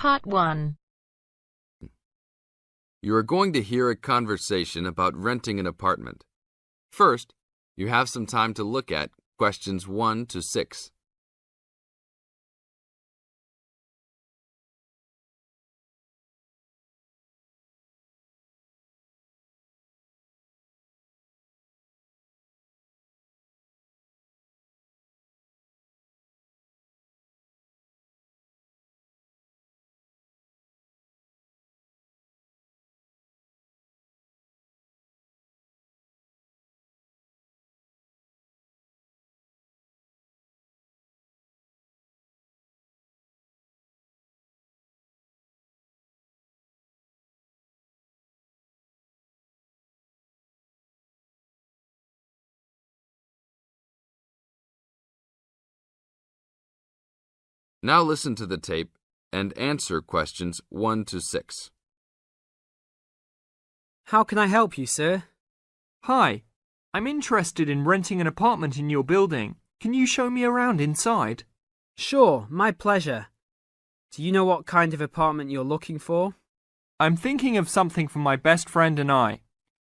Part 1. You are going to hear a conversation about renting an apartment. First, you have some time to look at questions 1 to 6. Now listen to the tape and answer questions 1 to 6. How can I help you, sir? Hi, I'm interested in renting an apartment in your building. Can you show me around inside? Sure, my pleasure. Do you know what kind of apartment you're looking for? I'm thinking of something for my best friend and I.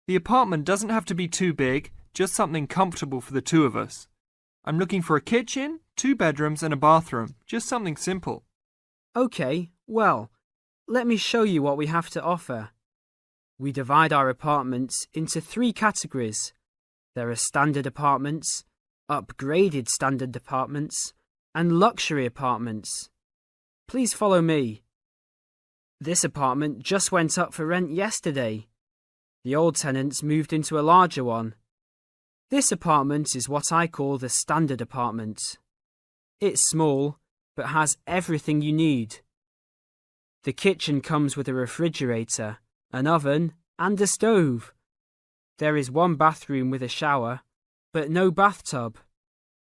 The apartment doesn't have to be too big, just something comfortable for the two of us. I'm looking for a kitchen, 2 bedrooms and a bathroom, just something simple. Okay, well, let me show you what we have to offer. We divide our apartments into 3 categories. There are standard apartments, upgraded standard apartments, and luxury apartments. Please follow me. This apartment just went up for rent yesterday. The old tenants moved into a larger one. This apartment is what I call the standard apartment. It's small, but has everything you need. The kitchen comes with a refrigerator, an oven, and a stove. There is 1 bathroom with a shower, but no bathtub.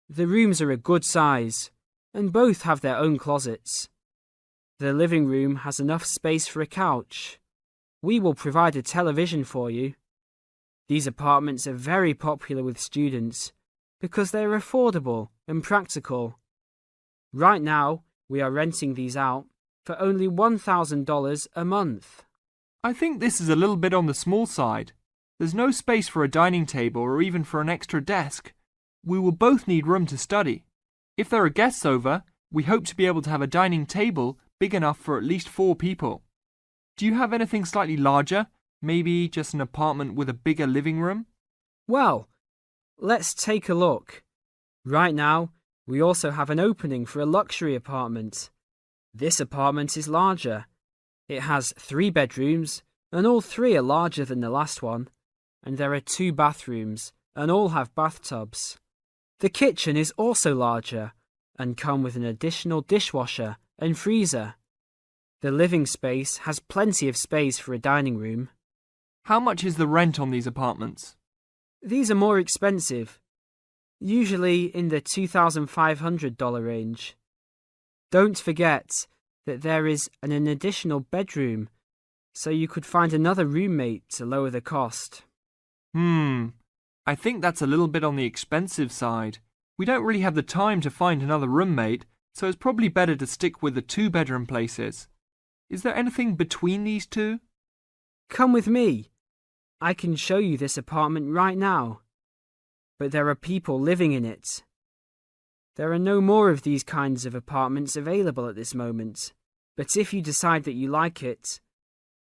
The rooms are a good size, and both have their own closets. The living room has enough space for a couch. We will provide a television for you. These apartments are very popular with students because they are affordable and practical. Right now, we are renting these out for only $1,000 a month. I think this is a little bit on the small side. There's no space for a dining table or even for an extra desk. We will both need room to study. If there are guests over, we hope to be able to have a dining table big enough for at least 4 people. Do you have anything slightly larger? Maybe just an apartment with a bigger living room? Well, let's take a look. Right now, we also have an opening for a luxury apartment. This apartment is larger. It has 3 bedrooms, and all 3 are larger than the last one. And there are 2 bathrooms, and all have bathtubs. The kitchen is also larger, and come with an additional dishwasher and freezer. The living space has plenty of space for a dining room. How much is the rent on these apartments? These are more expensive, usually in the $2,500 range. Don't forget that there is an additional bedroom, so you could find another roommate to lower the cost. I think that's a little bit on the expensive side. We don't really have the time to find another roommate, so it's probably better to stick with the 2-bedroom places. Is there anything between these 2? Come with me. I can show you this apartment right now. But there are people living in it. There are no more of these kinds of apartments available at this moment. But if you decide that you like it,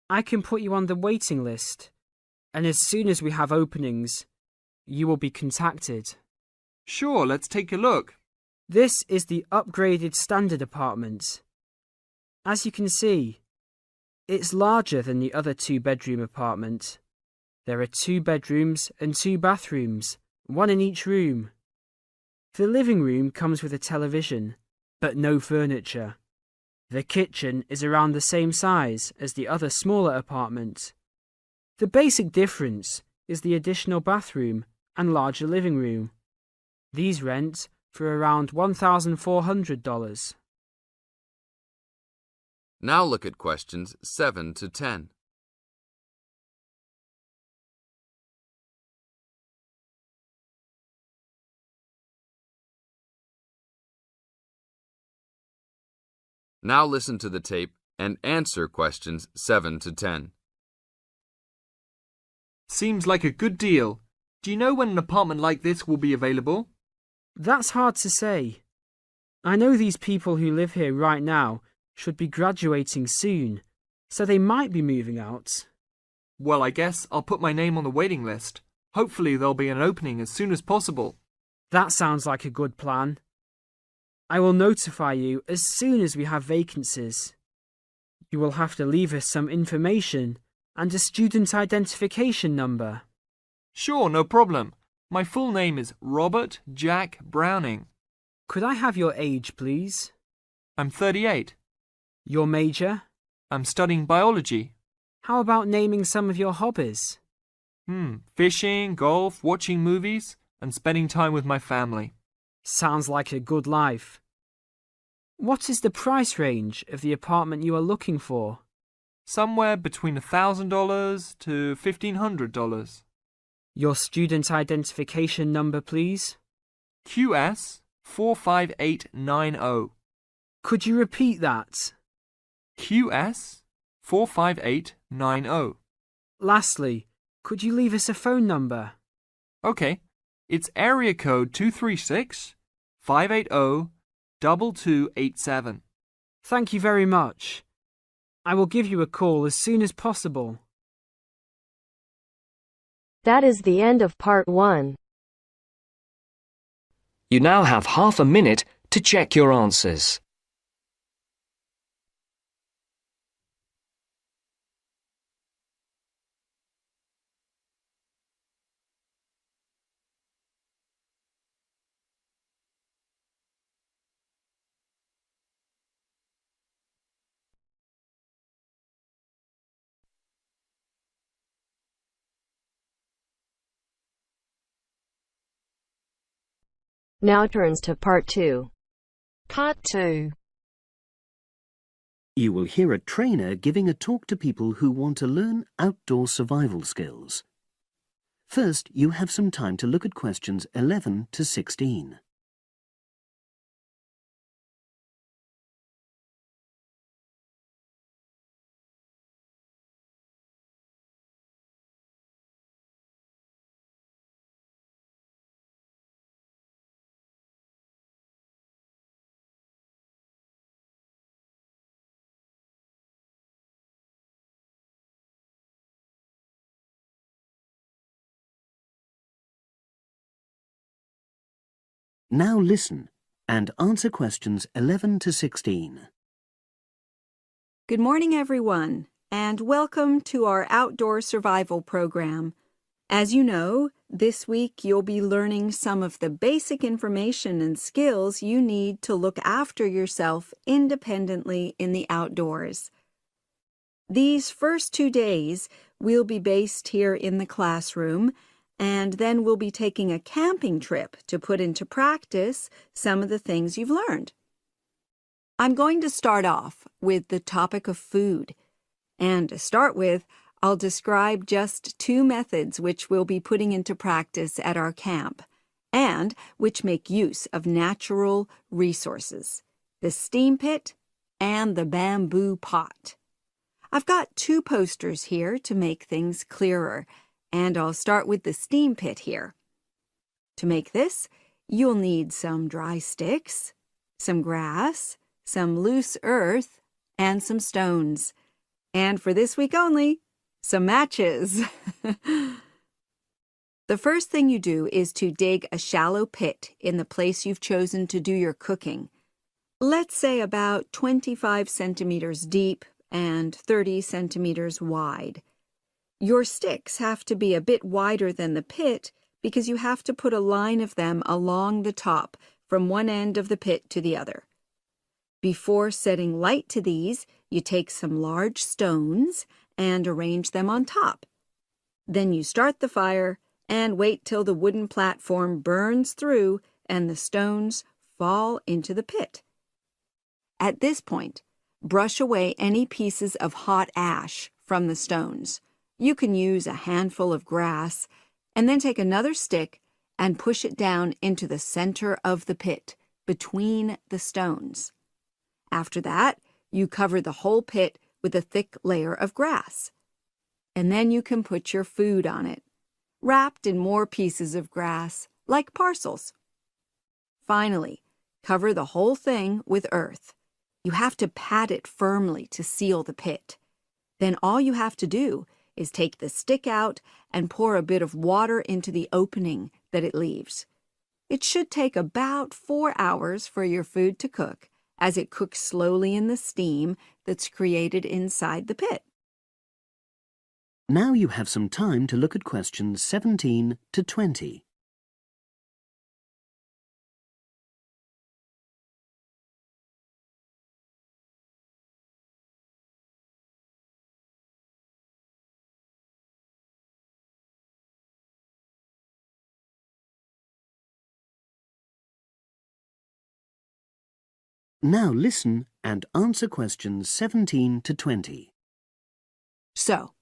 I can put you on the waiting list. And as soon as we have openings, you will be contacted. Sure, let's take a look. This is the upgraded standard apartment. As you can see, it's larger than the other 2-bedroom apartment. There are 2 bedrooms and 2 bathrooms, 1 in each room. The living room comes with a television, but no furniture. The kitchen is around the same size as the other smaller apartment. The basic difference is the additional bathroom and larger living room. These rent for around $1,400. Now look at questions 7 to 10. Now listen to the tape and answer questions 7 to 10. Seems like a good deal. Do you know when an apartment like this will be available? That's hard to say. I know these people who live here right now should be graduating soon, so they might be moving out. Well, I guess I'll put my name on the waiting list. Hopefully there'll be an opening as soon as possible. That sounds like a good plan. I will notify you as soon as we have vacancies. You will have to leave us some information and a student identification number. Sure, no problem. My full name is Robert Jack Browning. Could I have your age, please? I'm 38. Your major? I'm studying biology. How about naming some of your hobbies? Fishing, golf, watching movies, and spending time with my family. Sounds like a good life. What is the price range of the apartment you are looking for? Somewhere between $1,000 to $1,500. Your student identification number, please. QS 45890. Could you repeat that? QS 45890. Lastly, could you leave us a phone number? Okay, it's area code 236 580 2287. Thank you very much. I will give you a call as soon as possible. That is the end of part 1. You now have half a minute to check your answers. Now turns to part 2. Part 2. You will hear a trainer giving a talk to people who want to learn outdoor survival skills. First, you have some time to look at questions 11 to 16. Now listen and answer questions 11 to 16. Good morning, everyone, and welcome to our outdoor survival program. As you know, this week you'll be learning some of the basic information and skills you need to look after yourself independently in the outdoors. These first 2 days will be based here in the classroom, and then we'll be taking a camping trip to put into practice some of the things you've learned. I'm going to start off with the topic of food. And to start with, I'll describe just 2 methods which we'll be putting into practice at our camp, and which make use of natural resources: the steam pit and the bamboo pot. I've got 2 posters here to make things clearer, and I'll start with the steam pit here. To make this, you'll need some dry sticks, some grass, some loose earth, and some stones. And for this week only, some matches. The first thing you do is to dig a shallow pit in the place you've chosen to do your cooking. Let's say about 25 centimeters deep and 30 centimeters wide. Your sticks have to be a bit wider than the pit because you have to put a line of them along the top from one end of the pit to the other. Before setting light to these, you take some large stones and arrange them on top. Then you start the fire and wait till the wooden platform burns through and the stones fall into the pit. At this point, brush away any pieces of hot ash from the stones. You can use a handful of grass, and then take another stick and push it down into the center of the pit, between the stones. After that, you cover the whole pit with a thick layer of grass. And then you can put your food on it, wrapped in more pieces of grass, like parcels. Finally, cover the whole thing with earth. You have to pat it firmly to seal the pit. Then all you have to do is take the stick out and pour a bit of water into the opening that it leaves. It should take about 4 hours for your food to cook, as it cooks slowly in the steam that's created inside the pit. Now you have some time to look at questions 17 to 20. Now listen and answer questions 17 to 20. So,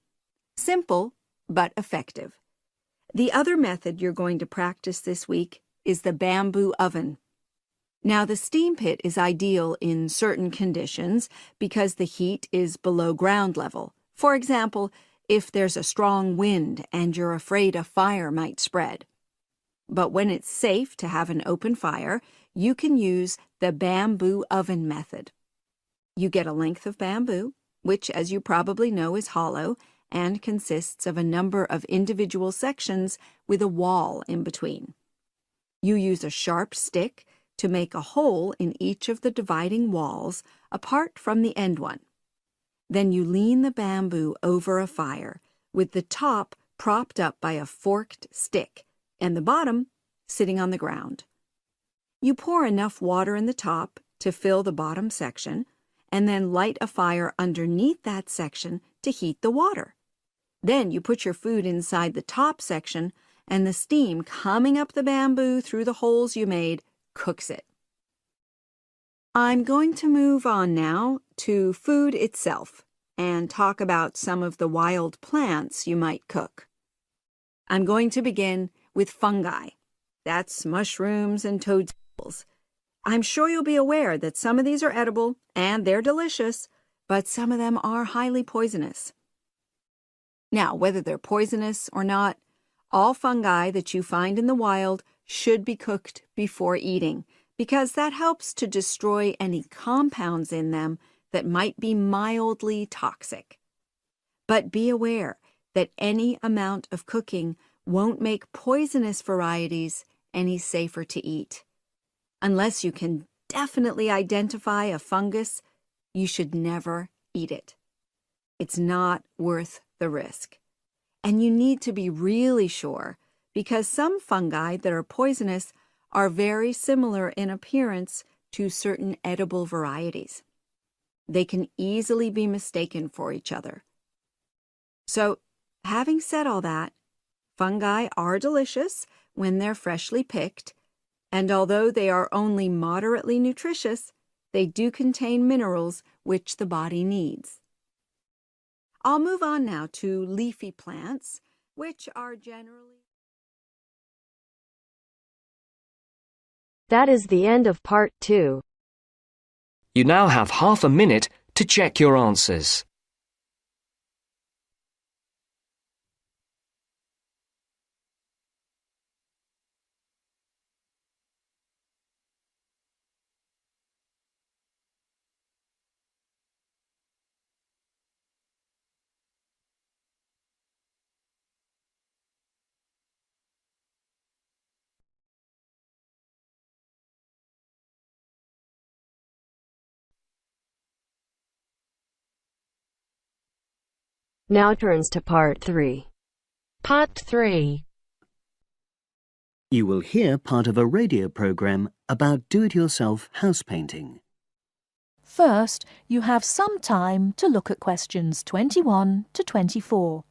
simple but effective. The other method you're going to practice this week is the bamboo oven. Now, the steam pit is ideal in certain conditions because the heat is below ground level. For example, if there's a strong wind and you're afraid a fire might spread. But when it's safe to have an open fire, you can use the bamboo oven method. You get a length of bamboo, which, as you probably know, is hollow and consists of a number of individual sections with a wall in between. You use a sharp stick to make a hole in each of the dividing walls apart from the end one. Then you lean the bamboo over a fire, with the top propped up by a forked stick and the bottom sitting on the ground. You pour enough water in the top to fill the bottom section, and then light a fire underneath that section to heat the water. Then you put your food inside the top section, and the steam coming up the bamboo through the holes you made cooks it. I'm going to move on now to food itself and talk about some of the wild plants you might cook. I'm going to begin with fungi. That's mushrooms and toadstools. I'm sure you'll be aware that some of these are edible and they're delicious, but some of them are highly poisonous. Now, whether they're poisonous or not, all fungi that you find in the wild should be cooked before eating, because that helps to destroy any compounds in them that might be mildly toxic. But be aware that any amount of cooking won't make poisonous varieties any safer to eat. Unless you can definitely identify a fungus, you should never eat it. It's not worth the risk. And you need to be really sure, because some fungi that are poisonous are very similar in appearance to certain edible varieties. They can easily be mistaken for each other. So, having said all that, fungi are delicious when they're freshly picked, and although they are only moderately nutritious, they do contain minerals which the body needs. I'll move on now to leafy plants, which are generally... That is the end of part 2. You now have half a minute to check your answers. Now turns to part 3. Part 3. You will hear part of a radio program about do-it-yourself house painting. First, you have some time to look at questions 21 to 24.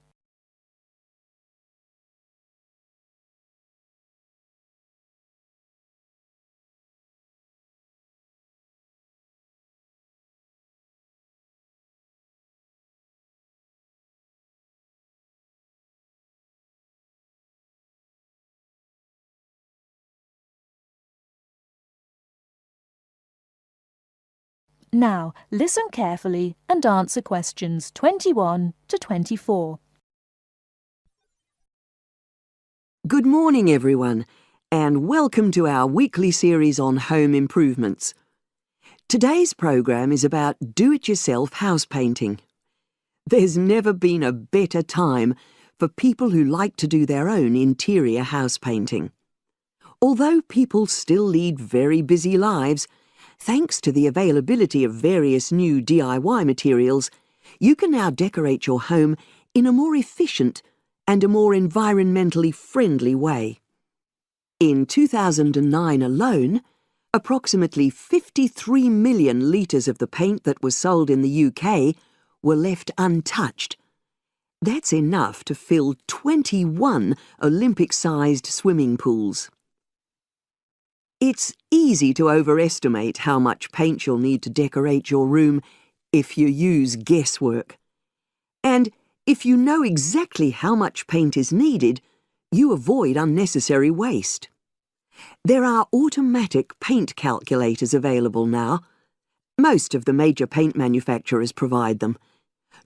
Now, listen carefully and answer questions 21 to 24. Good morning, everyone, and welcome to our weekly series on home improvements. Today's program is about do-it-yourself house painting. There's never been a better time for people who like to do their own interior house painting. Although people still lead very busy lives, thanks to the availability of various new DIY materials, you can now decorate your home in a more efficient and a more environmentally friendly way. In 2009 alone, approximately 53 million litres of the paint that was sold in the UK were left untouched. That's enough to fill 21 Olympic-sized swimming pools. It's easy to overestimate how much paint you'll need to decorate your room if you use guesswork. And if you know exactly how much paint is needed, you avoid unnecessary waste. There are automatic paint calculators available now. Most of the major paint manufacturers provide them.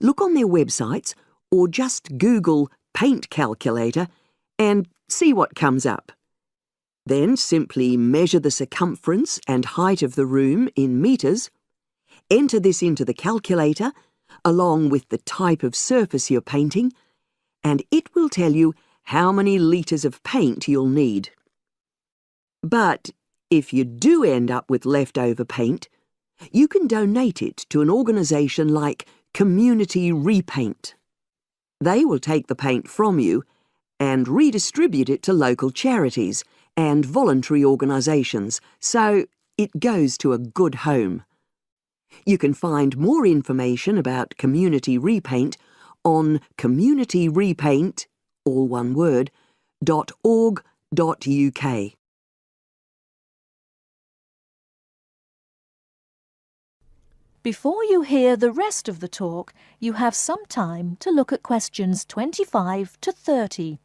Look on their websites or just Google paint calculator and see what comes up. Then simply measure the circumference and height of the room in metres. Enter this into the calculator along with the type of surface you're painting, and it will tell you how many litres of paint you'll need. But if you do end up with leftover paint, you can donate it to an organisation like Community Repaint. They will take the paint from you and redistribute it to local charities and voluntary organisations, so it goes to a good home. You can find more information about Community Repaint on communityrepaint, all one word, .org.uk. Before you hear the rest of the talk, you have some time to look at questions 25 to 30.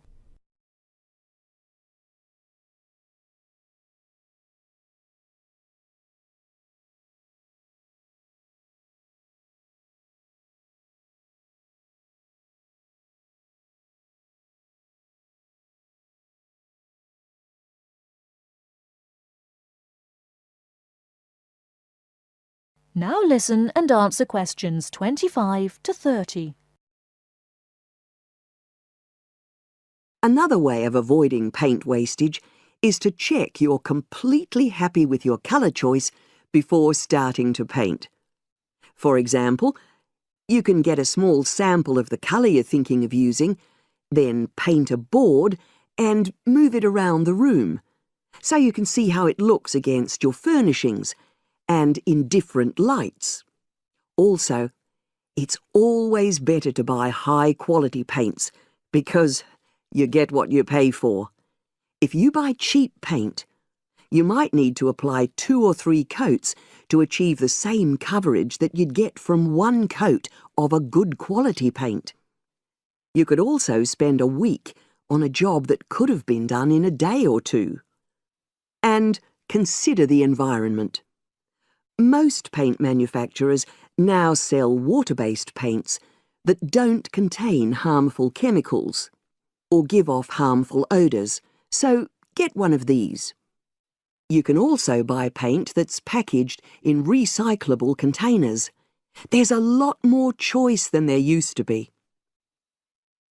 Now listen and answer questions 25 to 30. Another way of avoiding paint wastage is to check you're completely happy with your colour choice before starting to paint. For example, you can get a small sample of the colour you're thinking of using, then paint a board and move it around the room, so you can see how it looks against your furnishings and in different lights. Also, it's always better to buy high-quality paints because you get what you pay for. If you buy cheap paint, you might need to apply 2 or 3 coats to achieve the same coverage that you'd get from 1 coat of a good quality paint. You could also spend a week on a job that could have been done in a day or 2. And consider the environment. Most paint manufacturers now sell water-based paints that don't contain harmful chemicals or give off harmful odours, so get one of these. You can also buy paint that's packaged in recyclable containers. There's a lot more choice than there used to be.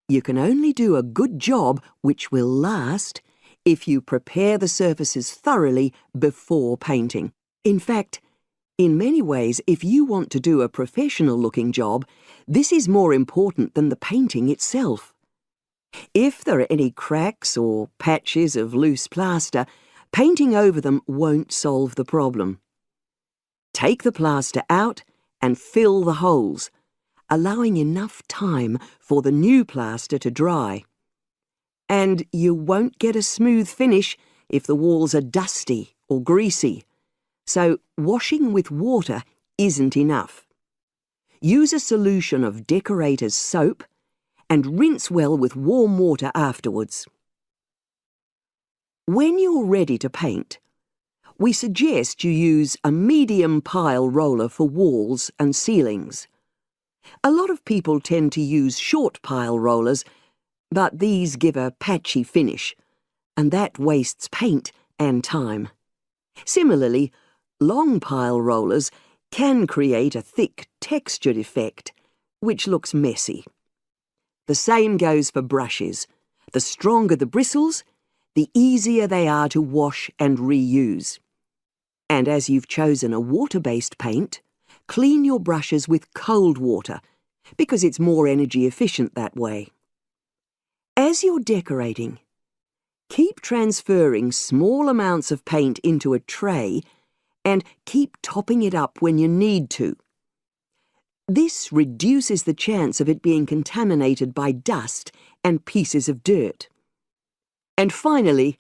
You can only do a good job which will last if you prepare the surfaces thoroughly before painting. In fact, in many ways, if you want to do a professional-looking job, this is more important than the painting itself. If there are any cracks or patches of loose plaster, painting over them won't solve the problem. Take the plaster out and fill the holes, allowing enough time for the new plaster to dry. And you won't get a smooth finish if the walls are dusty or greasy. So washing with water isn't enough. Use a solution of decorator's soap and rinse well with warm water afterwards. When you're ready to paint, we suggest you use a medium pile roller for walls and ceilings. A lot of people tend to use short pile rollers, but these give a patchy finish, and that wastes paint and time. Similarly, long pile rollers can create a thick textured effect, which looks messy. The same goes for brushes. The stronger the bristles, the easier they are to wash and reuse. And as you've chosen a water-based paint, clean your brushes with cold water, because it's more energy efficient that way. As you're decorating, keep transferring small amounts of paint into a tray and keep topping it up when you need to. This reduces the chance of it being contaminated by dust and pieces of dirt. And finally,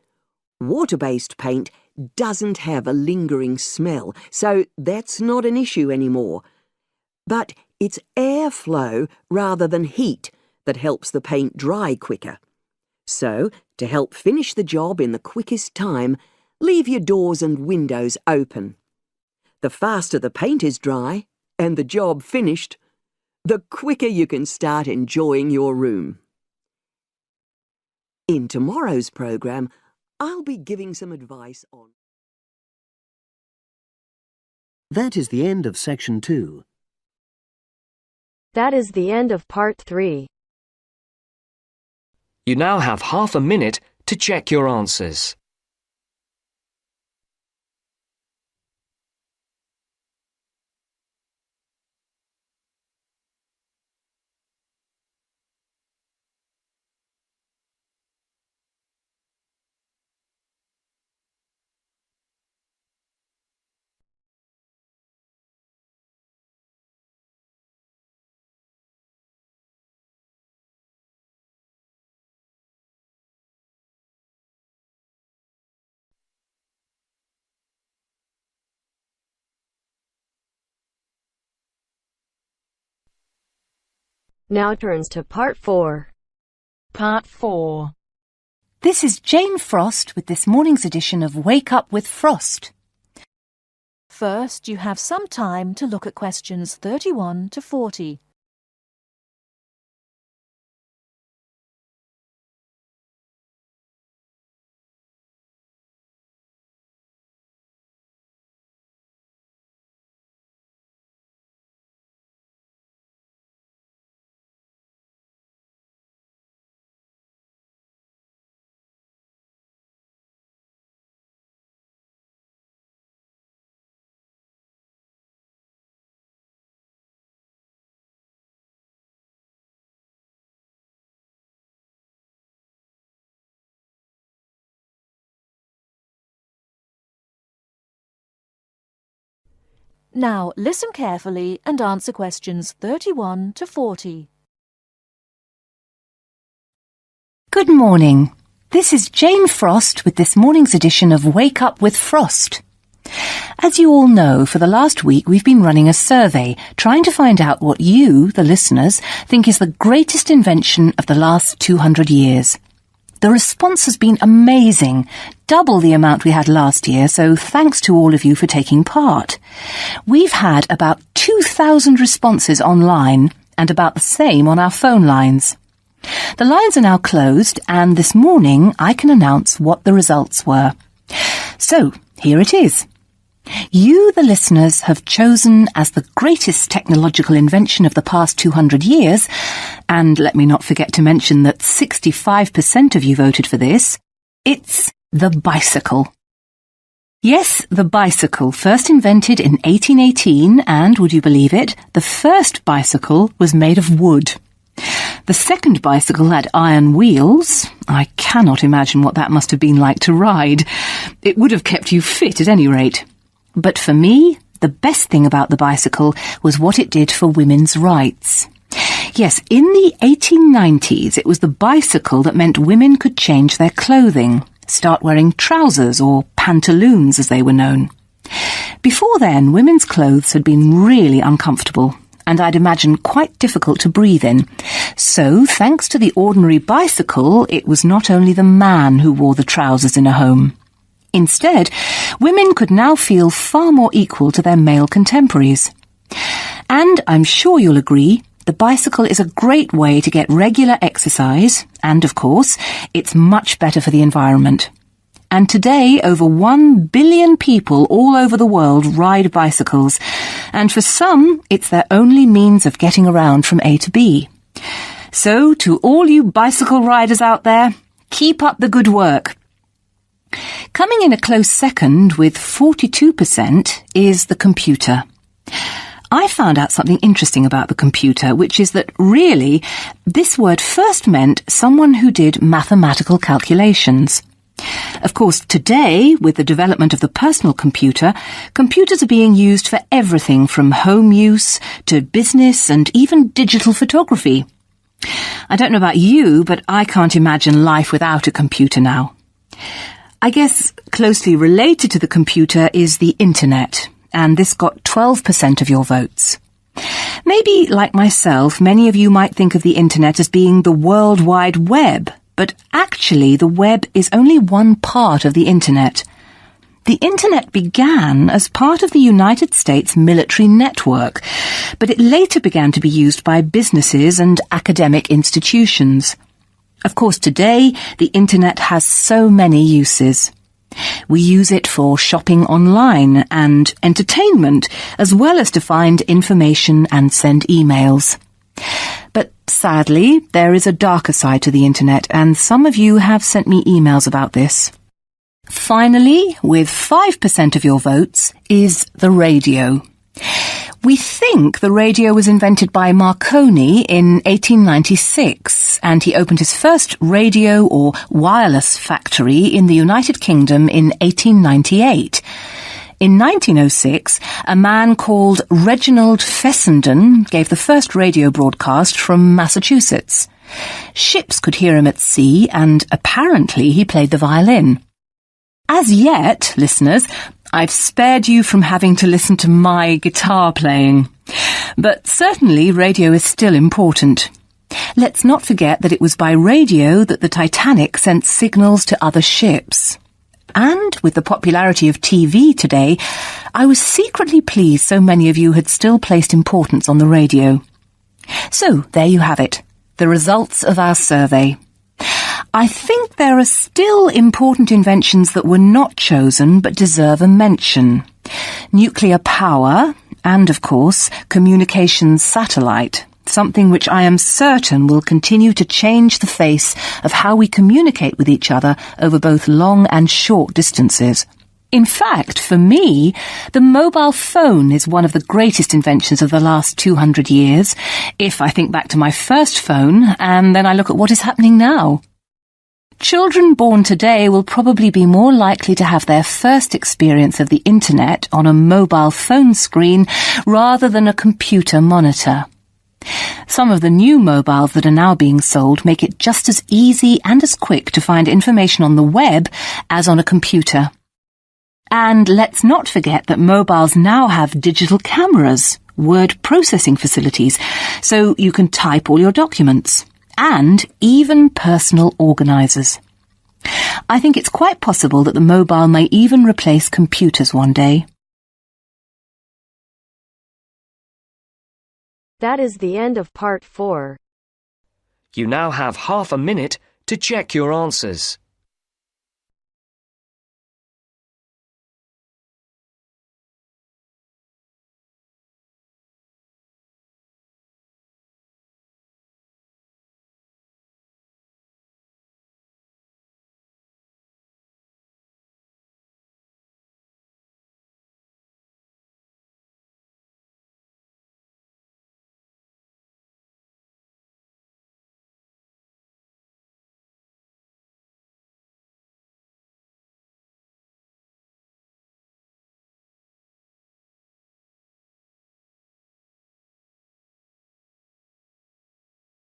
water-based paint doesn't have a lingering smell, so that's not an issue anymore. But it's airflow rather than heat that helps the paint dry quicker. So, to help finish the job in the quickest time, leave your doors and windows open. The faster the paint is dry, and the job finished, the quicker you can start enjoying your room. In tomorrow's programme, I'll be giving some advice on... That is the end of Section 2. That is the end of Part 3. You now have half a minute to check your answers. Now turns to Part 4. Part 4. This is Jane Frost with this morning's edition of Wake Up with Frost. First, you have some time to look at questions 31 to 40. Now listen carefully and answer questions 31 to 40. Good morning. This is Jane Frost with this morning's edition of Wake Up with Frost. As you all know, for the last week we've been running a survey trying to find out what you, the listeners, think is the greatest invention of the last 200 years. The response has been amazing, double the amount we had last year, so thanks to all of you for taking part. We've had about 2,000 responses online and about the same on our phone lines. The lines are now closed, and this morning I can announce what the results were. So, here it is. You, the listeners, have chosen as the greatest technological invention of the past 200 years, and let me not forget to mention that 65% of you voted for this, it's the bicycle. Yes, the bicycle, first invented in 1818, and, would you believe it, the first bicycle was made of wood. The second bicycle had iron wheels. I cannot imagine what that must have been like to ride. It would have kept you fit at any rate. But for me, the best thing about the bicycle was what it did for women's rights. Yes, in the 1890s, it was the bicycle that meant women could change their clothing, start wearing trousers or pantaloons as they were known. Before then, women's clothes had been really uncomfortable, and I'd imagine quite difficult to breathe in. So, thanks to the ordinary bicycle, it was not only the man who wore the trousers in a home. Instead, Women could now feel far more equal to their male contemporaries. And I'm sure you'll agree, the bicycle is a great way to get regular exercise, and of course, it's much better for the environment. And today, over 1 billion people all over the world ride bicycles, and for some, it's their only means of getting around from A to B. So, to all you bicycle riders out there, keep up the good work. Coming in a close second with 42% is the computer. I found out something interesting about the computer, which is that really, this word first meant someone who did mathematical calculations. Of course, today, with the development of the personal computer, computers are being used for everything from home use to business and even digital photography. I don't know about you, but I can't imagine life without a computer now. I guess closely related to the computer is the internet, and this got 12% of your votes. Maybe, like myself, many of you might think of the internet as being the World Wide Web, but actually the web is only one part of the internet. The internet began as part of the United States military network, but it later began to be used by businesses and academic institutions. Of course, today, the internet has so many uses. We use it for shopping online and entertainment, as well as to find information and send emails. But sadly, there is a darker side to the internet, and some of you have sent me emails about this. Finally, with 5% of your votes, is the radio. We think the radio was invented by Marconi in 1896, and he opened his first radio or wireless factory in the United Kingdom in 1898. In 1906, a man called Reginald Fessenden gave the first radio broadcast from Massachusetts. Ships could hear him at sea, and apparently he played the violin. As yet, listeners, I've spared you from having to listen to my guitar playing. But certainly radio is still important. Let's not forget that it was by radio that the Titanic sent signals to other ships. And with the popularity of TV today, I was secretly pleased so many of you had still placed importance on the radio. So, there you have it, the results of our survey. I think there are still important inventions that were not chosen but deserve a mention. Nuclear power and, of course, communications satellite, something which I am certain will continue to change the face of how we communicate with each other over both long and short distances. In fact, for me, the mobile phone is one of the greatest inventions of the last 200 years, if I think back to my first phone and then I look at what is happening now. Children born today will probably be more likely to have their first experience of the internet on a mobile phone screen rather than a computer monitor. Some of the new mobiles that are now being sold make it just as easy and as quick to find information on the web as on a computer. And let's not forget that mobiles now have digital cameras, word processing facilities, so you can type all your documents, and even personal organisers. I think it's quite possible that the mobile may even replace computers one day. That is the end of part 4. You now have half a minute to check your answers.